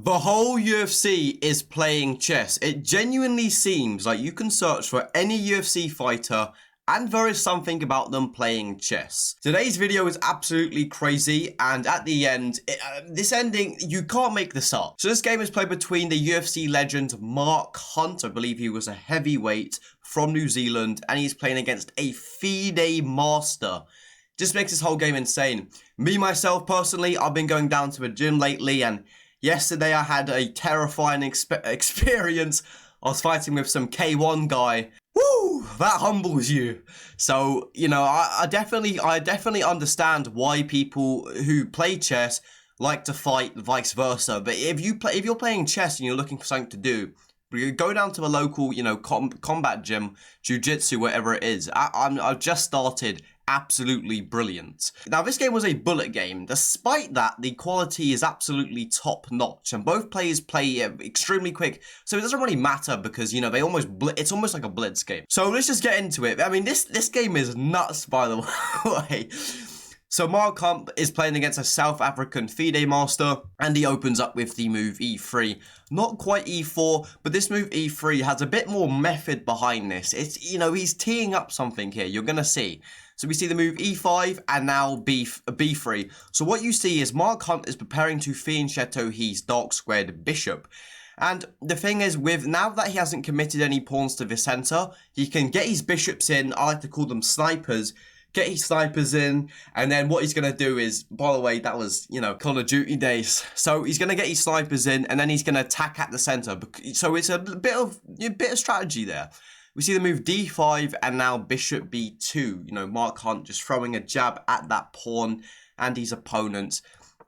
The whole UFC is playing chess. It genuinely seems like you can search for any UFC fighter and there is something about them playing chess. Today's video is absolutely crazy, and at the end, this ending, you can't make this up. So this game is played between the UFC legend Mark Hunt. I believe he was a heavyweight from New Zealand, and he's playing against a FIDE master. Just makes this whole game insane. Me, myself, personally, I've been going down to a gym lately, and yesterday I had a terrifying experience. I was fighting with some K1 guy. Woo! That humbles you. So, you know, I definitely understand why people who play chess like to fight vice versa. But if you're playing chess and you're looking for something to do, you go down to a local, you know, combat gym, jiu-jitsu, whatever it is. I've just started. Absolutely brilliant. Now, this game was a bullet game. Despite that, the quality is absolutely top notch, and both players play extremely quick, so it doesn't really matter because, you know, it's almost like a blitz game. So let's just get into it. I mean, this game is nuts, by the way. So Mark Hunt is playing against a South African FIDE master, and he opens up with the move E3. Not quite E4, but this move E3 has a bit more method behind this. It's, you know, he's teeing up something here. You're going to see. So we see the move E5 and now B3. So what you see is Mark Hunt is preparing to fianchetto his dark squared bishop. And the thing is, now that he hasn't committed any pawns to the center, he can get his bishops in. I like to call them snipers. Get his snipers in, and then what he's going to do is, by the way, that was, you know, Call of Duty days. So he's going to get his snipers in, and then he's going to attack at the center. So it's a bit of strategy there. We see the move D5 and now bishop B2. You know, Mark Hunt just throwing a jab at that pawn, and his opponent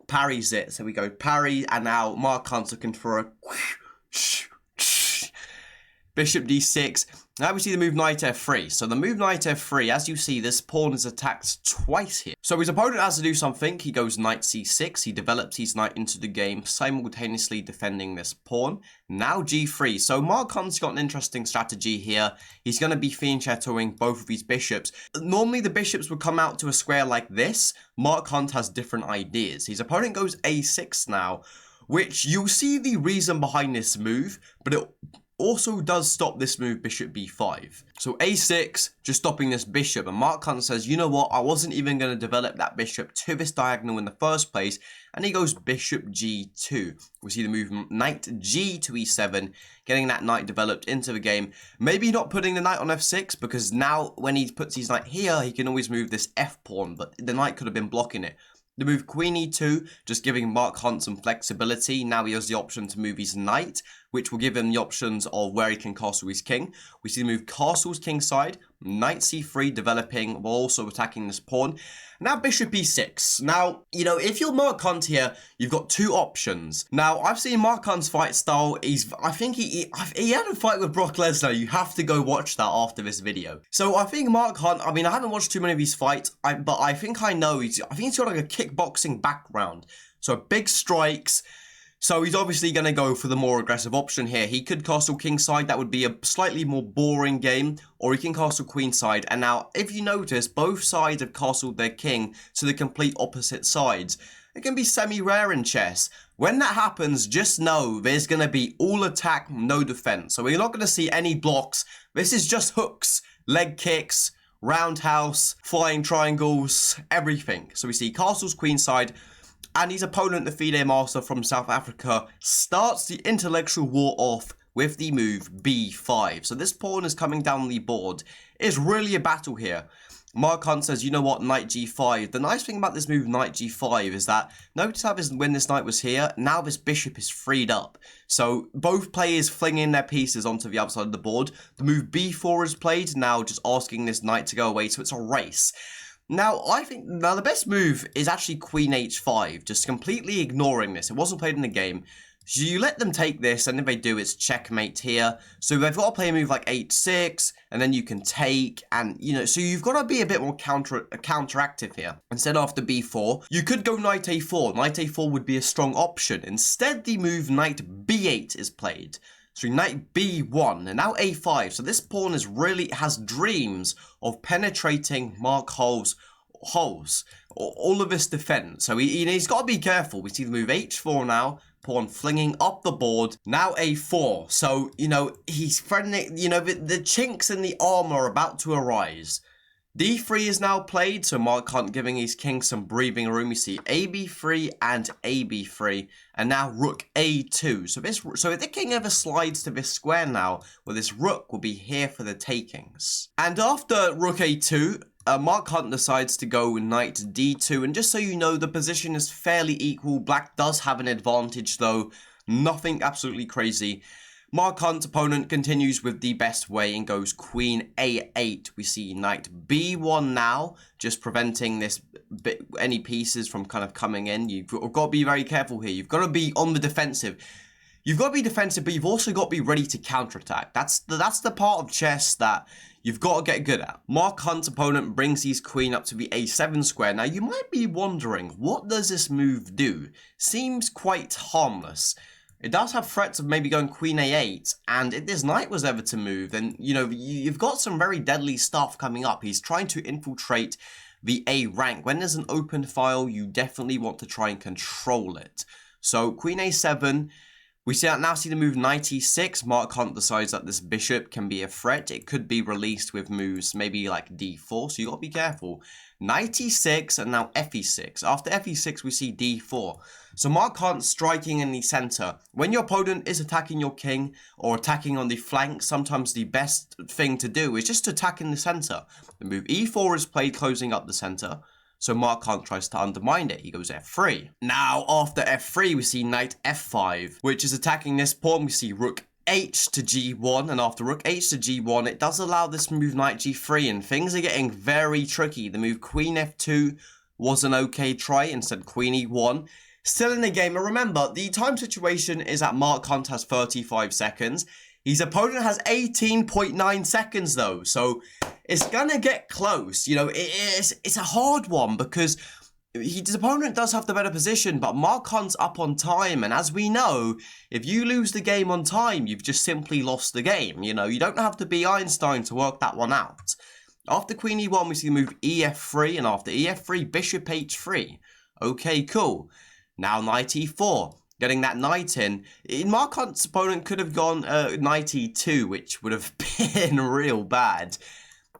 parries it. So we go parry, and now Mark Hunt's looking for a bishop D6. Now we see the move knight F3. So the move knight F3, as you see, this pawn is attacked twice here. So his opponent has to do something. He goes knight C6. He develops his knight into the game, simultaneously defending this pawn. Now G3. So Mark Hunt's got an interesting strategy here. He's going to be fianchettoing both of his bishops. Normally the bishops would come out to a square like this. Mark Hunt has different ideas. His opponent goes A6 now, which you'll see the reason behind this move, but it also does stop this move bishop b5. So a6, just stopping this bishop, and Mark Hunt says, you know what, I wasn't even going to develop that bishop to this diagonal in the first place, and he goes bishop g2. We see the move knight g to e7, getting that knight developed into the game. Maybe not putting the knight on f6, because now when he puts his knight here, he can always move this f pawn, but the knight could have been blocking it. The move queen e2, just giving Mark Hunt some flexibility. Now he has the option to move his knight, which will give him the options of where he can castle his king. We see the move castles kingside, knight c3 developing while also attacking this pawn. Now bishop e6. Now, you know, if you're Mark Hunt here, you've got two options. Now, I've seen Mark Hunt's fight style. I think he had a fight with Brock Lesnar. You have to go watch that after this video. So I think Mark Hunt, I mean, I haven't watched too many of his fights, but I think I know I think he's got like a kickboxing background. So big strikes. So he's obviously going to go for the more aggressive option here. He could castle kingside. That would be a slightly more boring game. Or he can castle queenside. And now, if you notice, both sides have castled their king to the complete opposite sides. It can be semi-rare in chess. When that happens, just know there's going to be all attack, no defense. So we're not going to see any blocks. This is just hooks, leg kicks, roundhouse, flying triangles, everything. So we see castles queenside. And his opponent, the FIDE master from South Africa, starts the intellectual war off with the move b5. So this pawn is coming down the board. It's really a battle here. Mark Hunt says, you know what, knight g5. The nice thing about this move, knight g5, is that notice how when this knight was here, now this bishop is freed up. So both players flinging their pieces onto the outside of the board. The move b4 is played, now just asking this knight to go away, so it's a race. Now, I think the best move is actually queen h5, just completely ignoring this. It wasn't played in the game. So you let them take this, and if they do, it's checkmate here. So they've got to play a move like h6, and then you can take, and, you know, so you've got to be a bit more counteractive here. Instead, after b4, you could go knight a4. Knight a4 would be a strong option. Instead, the move knight b8 is played. So knight b1, and now a5. So this pawn has dreams of penetrating Mark Hunt's holes. All of this defense. So he's got to be careful. We see the move h4 now, pawn flinging up the board. Now a4. So, you know, he's threatening, you know, the chinks in the armor are about to arise. d3 is now played, so Mark Hunt giving his king some breathing room. You see ab3 and ab3, and now rook a2. So if the king ever slides to this square now, well, this rook will be here for the takings. And after rook a2, Mark Hunt decides to go knight d2, and just so you know, the position is fairly equal. Black does have an advantage, though. Nothing absolutely crazy. Mark Hunt's opponent continues with the best way and goes queen a8. We see knight b1 now, just preventing any pieces from kind of coming in. You've got to be very careful here. You've got to be on the defensive. You've got to be defensive, but you've also got to be ready to counterattack. That's the part of chess that you've got to get good at. Mark Hunt's opponent brings his queen up to the a7 square. Now, you might be wondering, what does this move do? Seems quite harmless. It does have threats of maybe going queen a8, and if this knight was ever to move, then, you know, you've got some very deadly stuff coming up. He's trying to infiltrate the A rank. When there's an open file, you definitely want to try and control it. So, queen a7, we now see the move knight e6. Mark Hunt decides that this bishop can be a threat. It could be released with moves maybe like d4, so you got to be careful. Knight e6 and now fe6. After fe6, we see d4. So Mark Hunt striking in the center. When your opponent is attacking your king or attacking on the flank, sometimes the best thing to do is just to attack in the center. The move e4 is played, closing up the center. So Mark Hunt tries to undermine it. He goes f3. Now, after f3, we see knight f5, which is attacking this pawn. We see rook h to g1, and after rook h to g1, it does allow this move knight g3, and things are getting very tricky. The move queen f2 was an okay try, instead queen e1. Still in the game, and remember, the time situation is that Mark Hunt has 35 seconds. His opponent has 18.9 seconds, though, so it's gonna get close. You know, it's a hard one because his opponent does have the better position, but Mark Hunt's up on time, and as we know, if you lose the game on time, you've just simply lost the game. You know, you don't have to be Einstein to work that one out. After queen e1, we see the move ef3, and after ef3, bishop h3. Okay, cool. Now knight e4. Getting that knight in. Mark Hunt's opponent could have gone knight e2, which would have been real bad.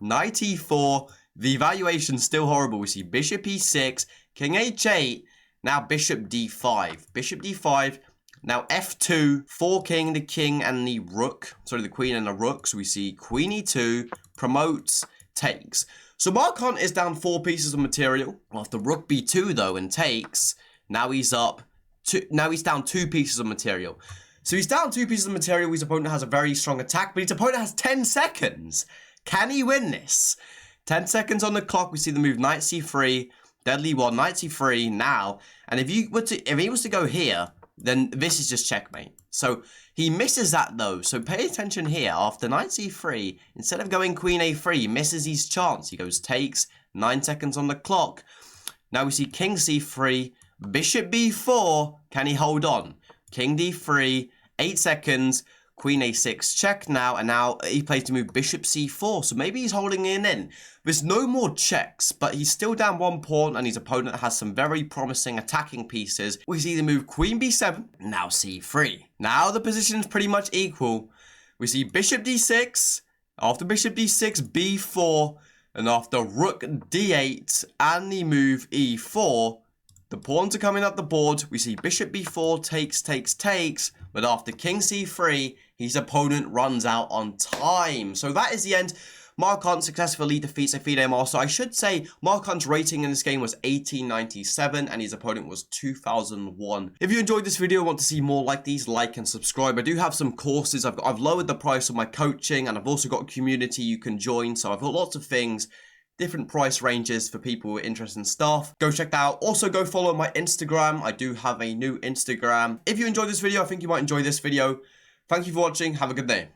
Knight e4. The evaluation's still horrible. We see bishop e6, king h8, now bishop d5. Bishop d5, now f2, for king, the king and the rook. Sorry, the queen and the rook. So we see queen e2, promotes, takes. So Mark Hunt is down 4 pieces of material. After rook b2, though, and takes, now he's up. Now he's down 2 pieces of material. So he's down 2 pieces of material. His opponent has a very strong attack, but his opponent has 10 seconds. Can he win this? 10 seconds on the clock. We see the move knight c3, deadly one, knight c3 now. And if he was to go here, then this is just checkmate. So he misses that though. So pay attention here. After knight c3, instead of going queen a3, he misses his chance. He goes takes, 9 seconds on the clock. Now we see king c3. Bishop b4, can he hold on? King d3, 8 seconds, queen a6, check now, and now he plays to move bishop c4, so maybe he's holding it in. There's no more checks, but he's still down 1 pawn, and his opponent has some very promising attacking pieces. We see the move queen b7, now c3. Now the position's pretty much equal. We see bishop d6, after bishop d6, b4, and after rook d8, and the move e4, the pawns are coming up the board. We see bishop b4, takes, but after king c3, his opponent runs out on time. So that is the end. Mark Hunt successfully defeats a FIDE master. I should say Mark Hunt's rating in this game was 1897 and his opponent was 2001. If you enjoyed this video and want to see more like these, like and subscribe. I do have some courses. I've lowered the price of my coaching, and I've also got a community you can join. So I've got lots of things, different price ranges for people who are interested in stuff. Go check that out. Also, go follow my Instagram. I do have a new Instagram. If you enjoyed this video, I think you might enjoy this video. Thank you for watching. Have a good day.